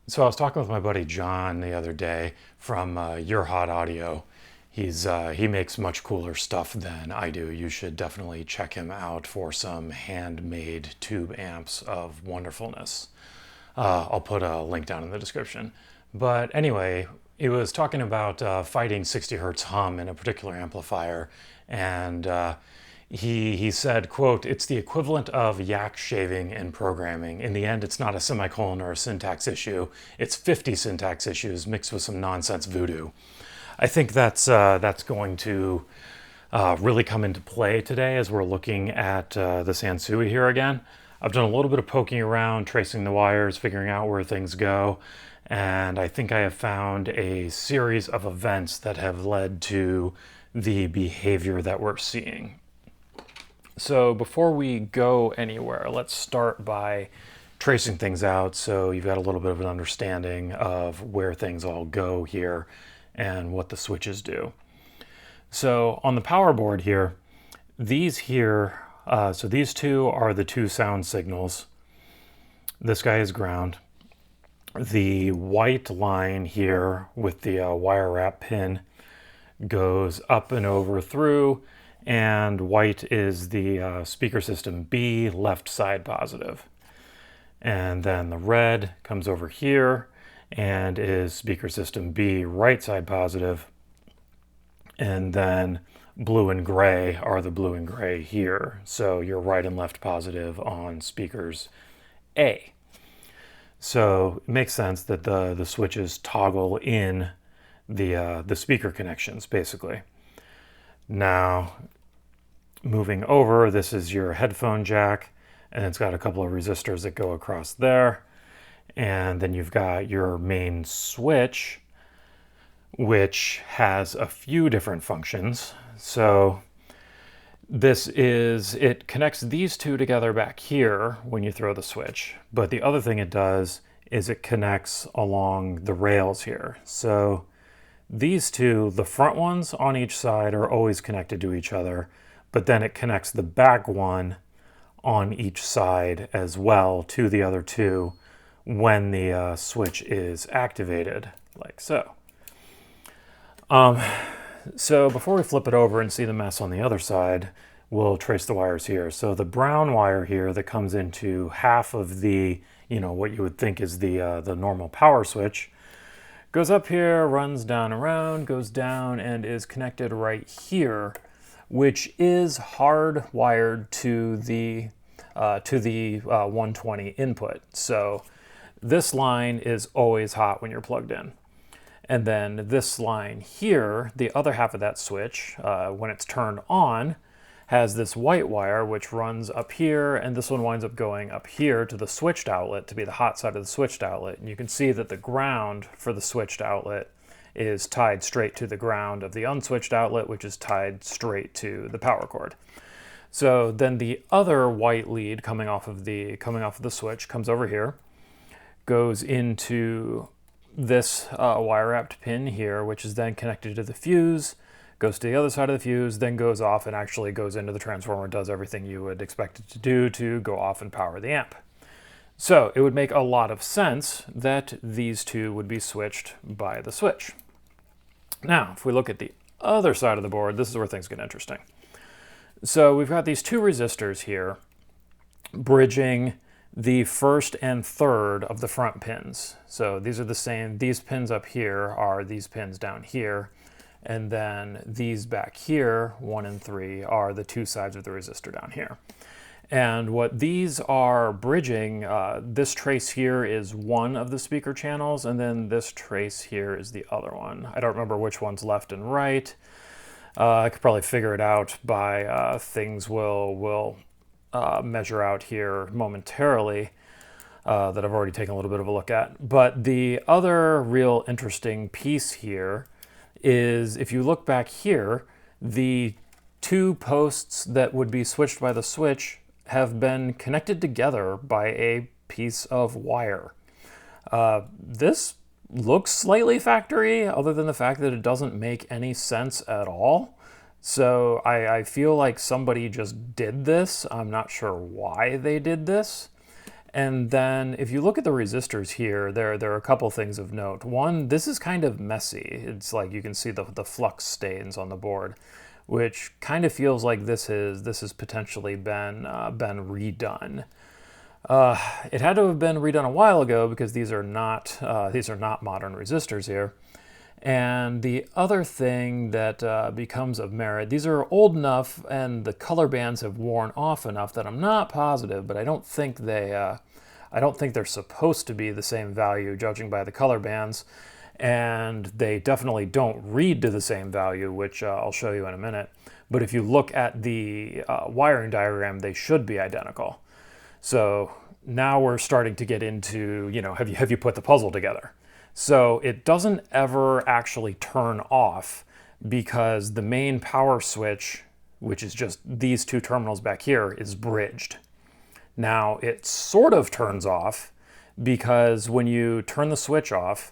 So I was talking with my buddy John the other day from Yerhot Audio. He makes much cooler stuff than I do. You should definitely check him out for some handmade tube amps of wonderfulness. I'll put a link down in the description. But anyway, he was talking about fighting 60 hertz hum in a particular amplifier, and he said, quote, "It's the equivalent of yak shaving in programming. In the end, it's not a semicolon or a syntax issue. It's 50 syntax issues mixed with some nonsense voodoo." I think that's going to really come into play today as we're looking at the Sansui here again. I've done a little bit of poking around, tracing the wires, figuring out where things go, and I think I have found a series of events that have led to the behavior that we're seeing. So before we go anywhere, let's start by tracing things out so you've got a little bit of an understanding of where things all go here and what the switches do. So on the power board here, these two are the two sound signals. This guy is ground. The white line here with the wire wrap pin goes up and over through, and white is the speaker system B, left side positive. And then the red comes over here and is speaker system B, right side positive. And then blue and gray are the blue and gray here. So you're right and left positive on speakers A. So it makes sense that the switches toggle in the speaker connections, basically. Now, moving over, this is your headphone jack, and it's got a couple of resistors that go across there. And then you've got your main switch, which has a few different functions. So it connects these two together back here when you throw the switch. But the other thing it does is it connects along the rails here. So these two, the front ones on each side, are always connected to each other, but then it connects the back one on each side as well to the other two when the switch is activated, like so. So before we flip it over and see the mess on the other side, we'll trace the wires here. So the brown wire here that comes into half of the, what you would think is the normal power switch, goes up here, runs down around, goes down, and is connected right here, which is hardwired to the 120 input. So this line is always hot when you're plugged in. And then this line here, the other half of that switch, when it's turned on, has this white wire which runs up here, and this one winds up going up here to the switched outlet to be the hot side of the switched outlet. And you can see that the ground for the switched outlet is tied straight to the ground of the unswitched outlet, which is tied straight to the power cord. So then the other white lead coming off of the switch comes over here, goes into this wire wrapped pin here, which is then connected to the fuse, goes to the other side of the fuse, then goes off and actually goes into the transformer, does everything you would expect it to do to go off and power the amp. So it would make a lot of sense that these two would be switched by the switch. Now, if we look at the other side of the board, this is where things get interesting. So we've got these two resistors here bridging the first and third of the front pins. So these are the same. These pins up here are these pins down here. And then these back here, 1 and 3, are the two sides of the resistor down here. And what these are bridging, this trace here is one of the speaker channels, and then this trace here is the other one. I don't remember which one's left and right. I could probably figure it out by things we'll measure out here momentarily that I've already taken a little bit of a look at. But the other real interesting piece here is if you look back here, the two posts that would be switched by the switch have been connected together by a piece of wire. This looks slightly factory, other than the fact that it doesn't make any sense at all. So I feel like somebody just did this. I'm not sure why they did this. And then if you look at the resistors here, there are a couple things of note. One, this is kind of messy. It's like you can see the flux stains on the board, which kind of feels like this has potentially been redone. It had to have been redone a while ago because these are not modern resistors here. And the other thing that becomes of merit, these are old enough and the color bands have worn off enough that I'm not positive, but I don't think they're supposed to be the same value judging by the color bands, and they definitely don't read to the same value, which I'll show you in a minute. But if you look at the wiring diagram, they should be identical. So now we're starting to get into, have you put the puzzle together? So it doesn't ever actually turn off because the main power switch, which is just these two terminals back here, is bridged. Now it sort of turns off because when you turn the switch off,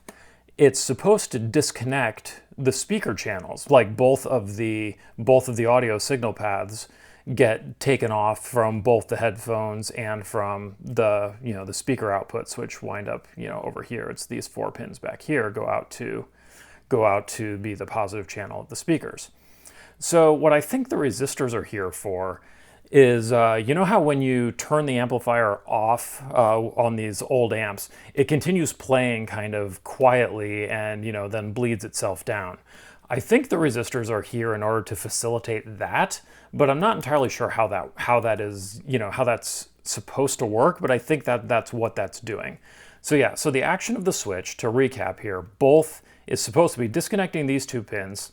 it's supposed to disconnect the speaker channels, like both of the audio signal paths get taken off from both the headphones and from the the speaker outputs, which wind up over here. It's these 4 pins back here go out to be the positive channel of the speakers. So what I think the resistors are here for is how when you turn the amplifier off on these old amps, it continues playing kind of quietly and then bleeds itself down. I think the resistors are here in order to facilitate that, but I'm not entirely sure how that is, how that's supposed to work, but I think that's what that's doing. So yeah, so the action of the switch, to recap here, both is supposed to be disconnecting these 2 pins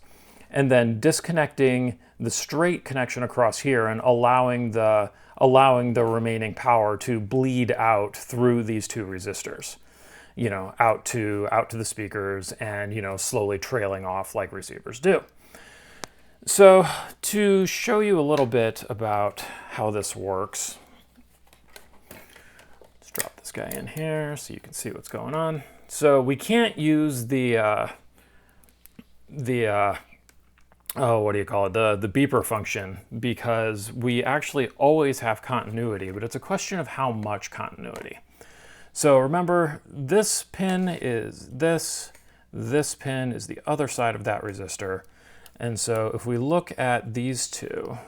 and then disconnecting the straight connection across here and allowing the remaining power to bleed out through these 2 resistors. Out to the speakers and, slowly trailing off like receivers do. So to show you a little bit about how this works, let's drop this guy in here so you can see what's going on. So we can't use the beeper function because we actually always have continuity, but it's a question of how much continuity. So remember, this pin is this pin is the other side of that resistor. And so if we look at these 2,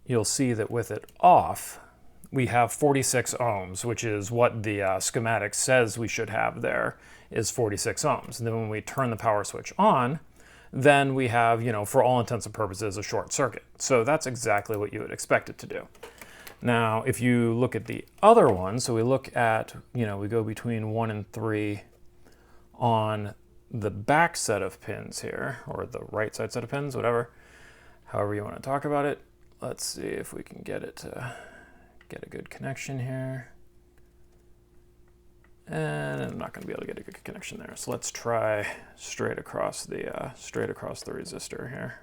you'll see that with it off, we have 46 ohms, which is what the schematic says we should have there, is 46 ohms. And then when we turn the power switch on, then we have, for all intents and purposes, a short circuit. So that's exactly what you would expect it to do. Now, if you look at the other one, so we look at, we go between 1 and 3 on the back set of pins here, or the right side set of pins, however you want to talk about it. Let's see if we can get it to get a good connection here. And I'm not going to be able to get a good connection there. So let's try straight across the resistor here.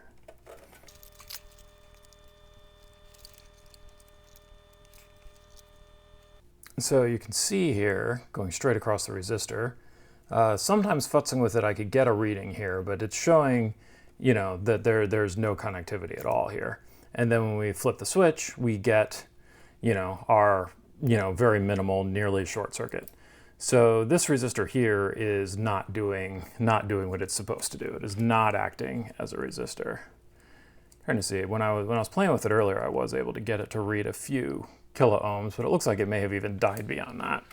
So you can see here, going straight across the resistor, sometimes futzing with it I could get a reading here, but it's showing, that there's no connectivity at all here. And then when we flip the switch, we get, our, very minimal, nearly short circuit. So this resistor here is not doing what it's supposed to do. It is not acting as a resistor. Trying to see, when I was playing with it earlier, I was able to get it to read a few kilo ohms, but it looks like it may have even died beyond that.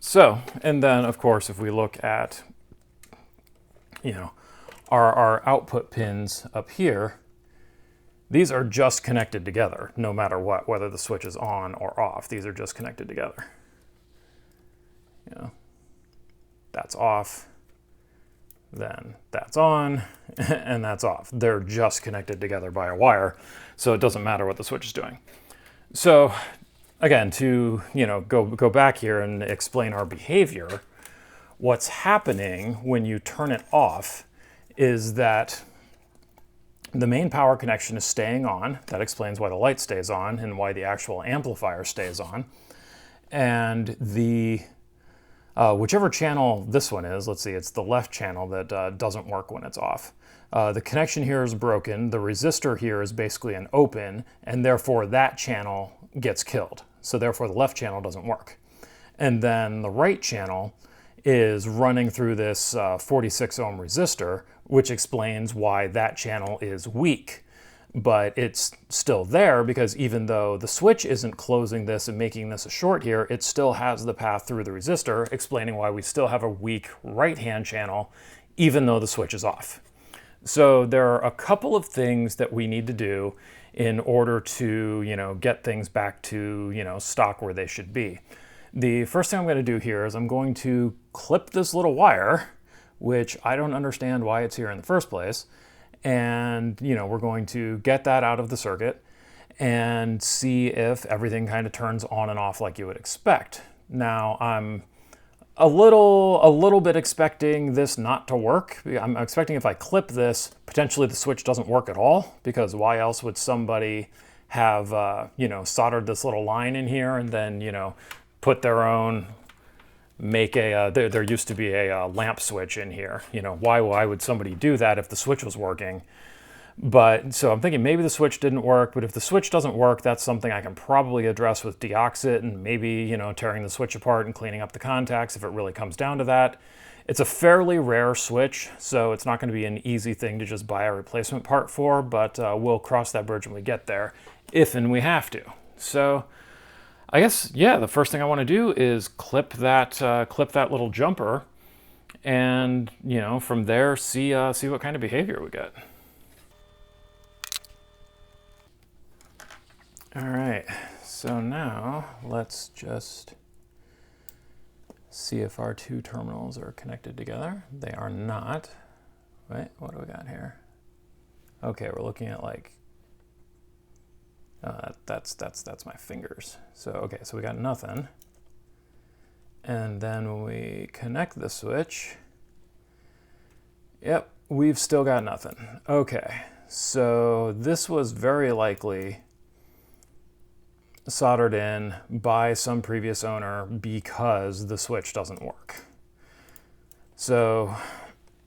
So, and then of course, if we look at, our output pins up here, these are just connected together, no matter what, whether the switch is on or off. These are just connected together. That's off, then that's on, and that's off. They're just connected together by a wire, so it doesn't matter what the switch is doing. So again, to go back here and explain our behavior, what's happening when you turn it off is that the main power connection is staying on. That explains why the light stays on and why the actual amplifier stays on. And the whichever channel this one is, let's see, it's the left channel that doesn't work when it's off. The connection here is broken. The resistor here is basically an open, and therefore that channel gets killed. So therefore the left channel doesn't work. And then the right channel is running through this 46 ohm resistor, which explains why that channel is weak. But it's still there because even though the switch isn't closing this and making this a short here, it still has the path through the resistor, explaining why we still have a weak right-hand channel, even though the switch is off. So there are a couple of things that we need to do in order to, get things back to, stock where they should be. The first thing I'm going to do here is I'm going to clip this little wire, which I don't understand why it's here in the first place. And, we're going to get that out of the circuit and see if everything kind of turns on and off like you would expect. Now, I'm a little bit expecting this not to work. I'm expecting if I clip this, potentially the switch doesn't work at all, because why else would somebody have, soldered this little line in here and then, put their own, there used to be a lamp switch in here. Why would somebody do that if the switch was working? But so I'm thinking maybe the switch didn't work, but if the switch doesn't work, that's something I can probably address with deoxit and maybe, tearing the switch apart and cleaning up the contacts if it really comes down to that. It's a fairly rare switch, so it's not going to be an easy thing to just buy a replacement part for, but we'll cross that bridge when we get there, if and we have to. So I guess, yeah, the first thing I want to do is clip that little jumper, and from there see what kind of behavior we get. All right, so now let's just see if our two terminals are connected together. They are not. Wait, what do we got here? Okay, we're looking at that's my fingers. So, okay, so we got nothing. And then when we connect the switch, yep, we've still got nothing. Okay, so this was very likely soldered in by some previous owner because the switch doesn't work. So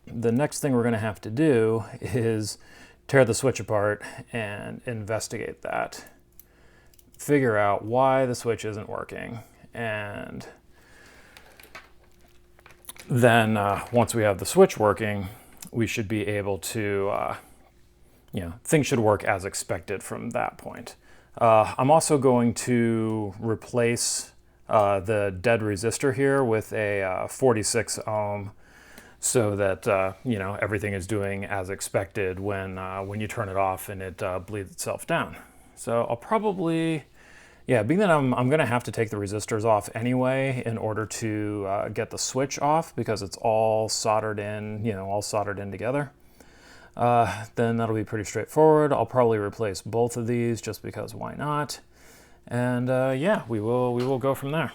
the next thing we're going to have to do is tear the switch apart and investigate that. Figure out why the switch isn't working. And then once we have the switch working, we should be able to, things should work as expected from that point. I'm also going to replace the dead resistor here with a 46 ohm so that everything is doing as expected when you turn it off and it bleeds itself down. So I'll probably, being that I'm going to have to take the resistors off anyway in order to get the switch off because it's all soldered in, together. Then that'll be pretty straightforward. I'll probably replace both of these just because why not? And we will go from there.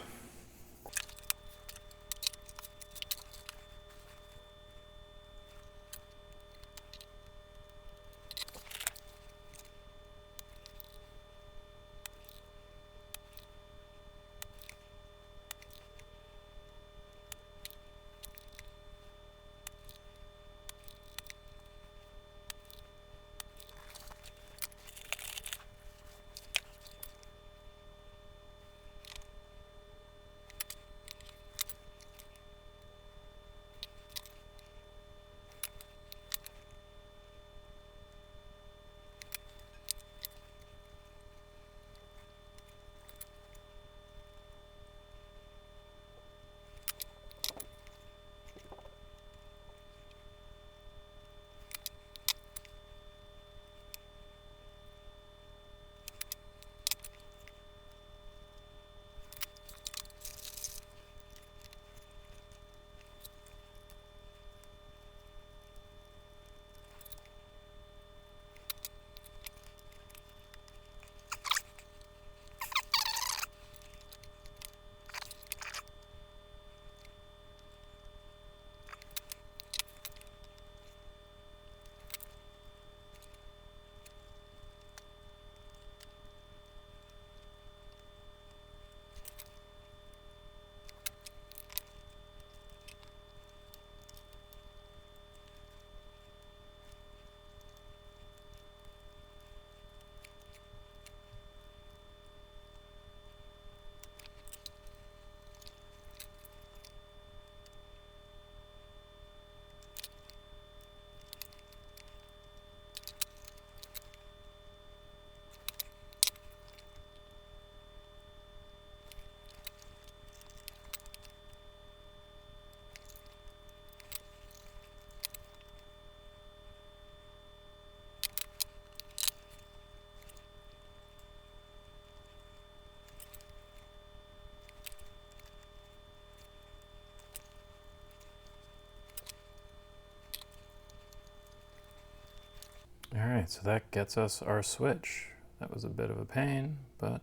All right, so that gets us our switch. That was a bit of a pain, but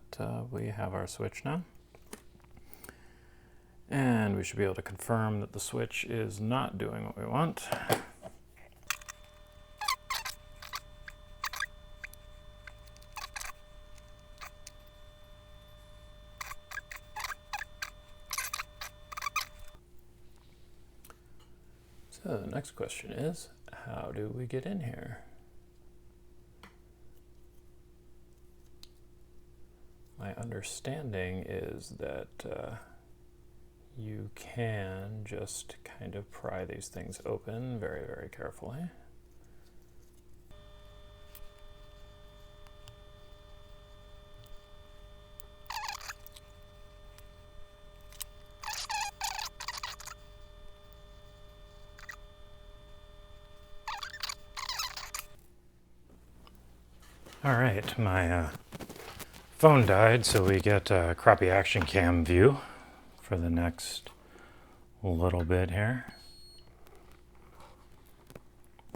we have our switch now. And we should be able to confirm that the switch is not doing what we want. So the next question is, how do we get in here? My understanding is that you can just kind of pry these things open very, very carefully. All right, my phone died, so we get a crappy action cam view for the next little bit here.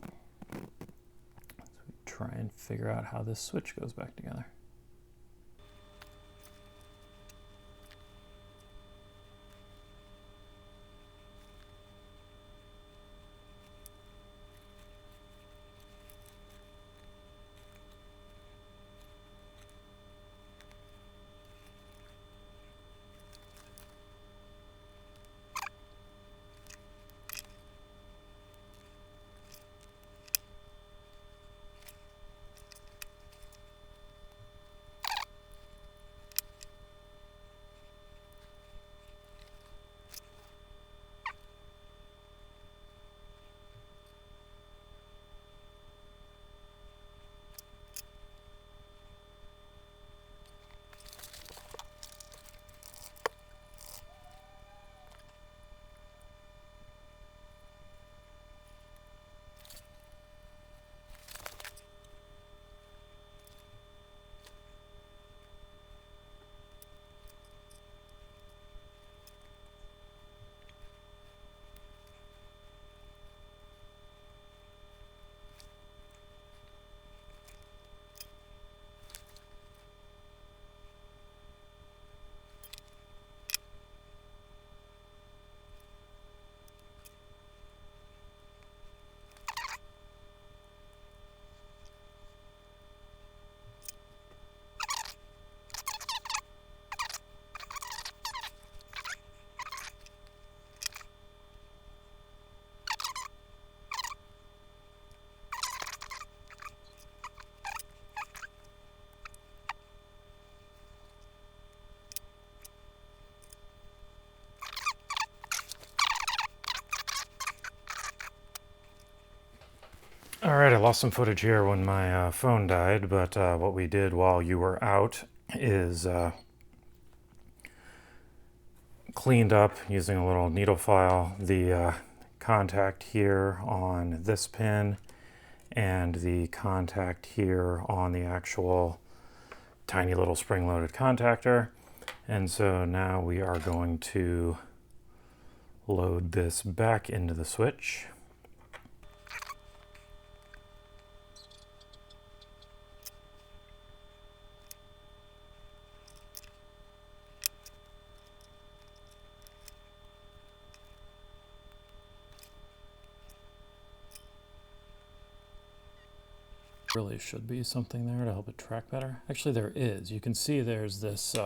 So we try and figure out how this switch goes back together. All right, I lost some footage here when my phone died, but what we did while you were out is cleaned up using a little needle file the contact here on this pin and the contact here on the actual tiny little spring-loaded contactor. And so now we are going to load this back into the switch. Really should be something there to help it track better. Actually, there is. You can see there's this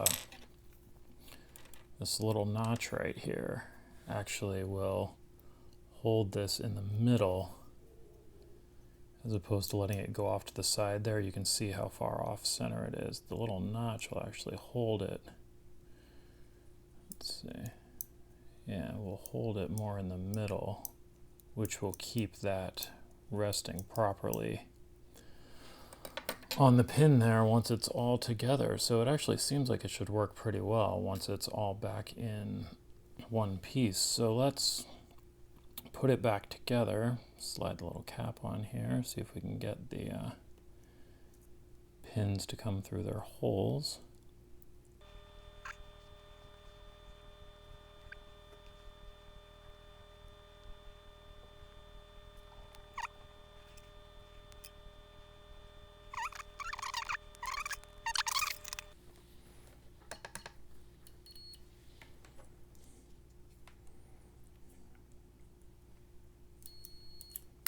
this little notch right here. Actually, will hold this in the middle as opposed to letting it go off to the side there. You can see how far off center it is. The little notch will actually hold it. Let's see. Yeah, we'll hold it more in the middle, which will keep that resting properly on the pin there once it's all together. So it actually seems like it should work pretty well once it's all back in one piece. So let's put it back together. Slide the little cap on here, see if we can get the pins to come through their holes.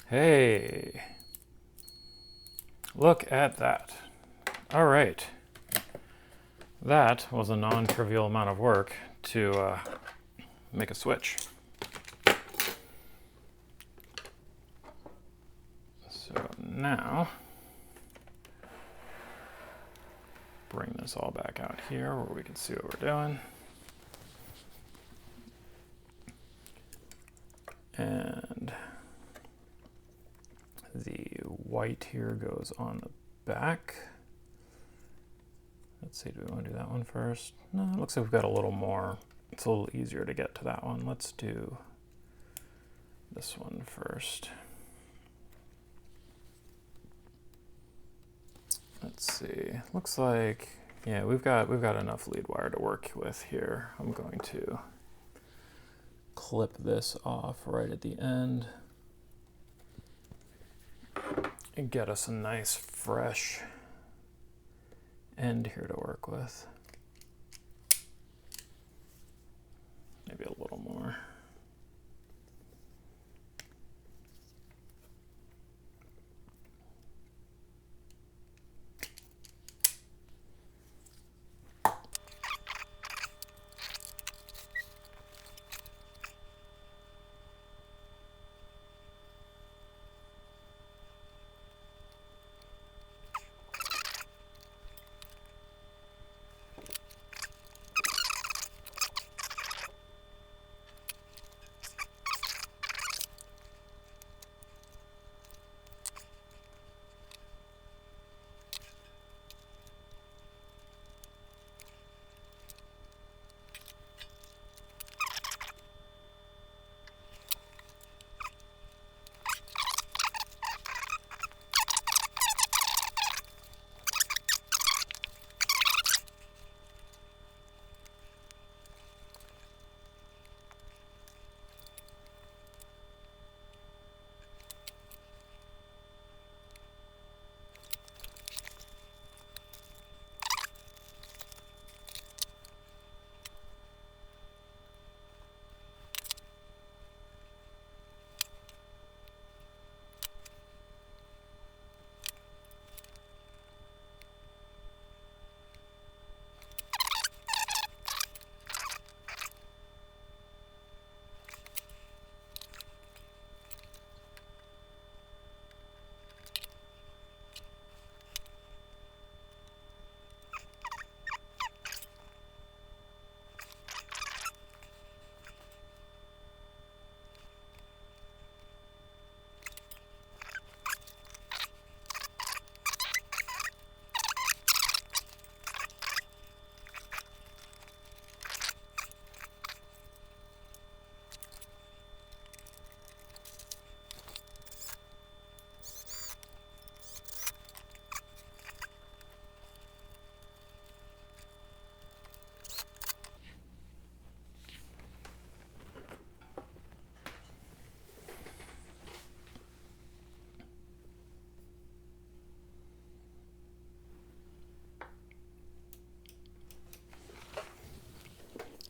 Hey, look at that. All right. That was a non-trivial amount of work to make a switch. So now, bring this all back out here where we can see what we're doing. And the white here goes on the back. Let's see, do we want to do that one first? No, it looks like we've got a little more. It's a little easier to get to that one. Let's do this one first. Let's see. Looks like, yeah, we've got enough lead wire to work with here. I'm going to clip this off right at the end and get us a nice fresh end here to work with. Maybe a little more.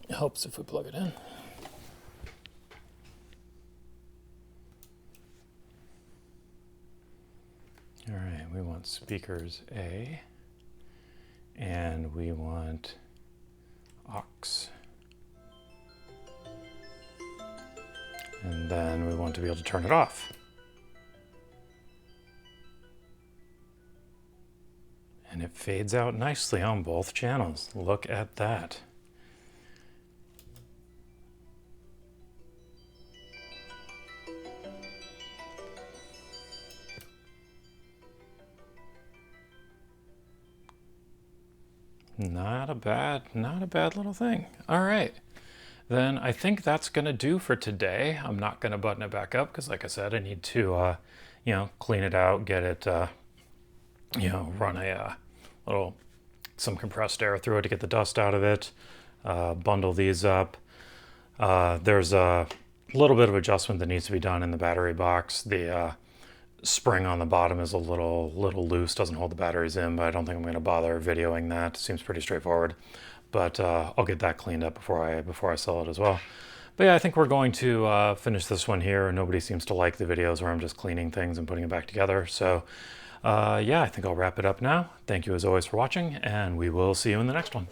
It helps if we plug it in. All right, we want speakers A, and we want aux. And then we want to be able to turn it off. And it fades out nicely on both channels. Look at that. Not a bad little thing. All right, then I think that's gonna do for today. I'm not gonna button it back up because, like I said, I need to, clean it out, get it, run a some compressed air through it to get the dust out of it, bundle these up. There's a little bit of adjustment that needs to be done in the battery box. The spring on the bottom is a little loose, doesn't hold the batteries in, but I don't think I'm going to bother videoing that. Seems pretty straightforward, but I'll get that cleaned up before I sell it as well. But yeah, I think we're going to finish this one here. Nobody seems to like the videos where I'm just cleaning things and putting it back together. So yeah, I think I'll wrap it up now. Thank you as always for watching, and we will see you in the next one.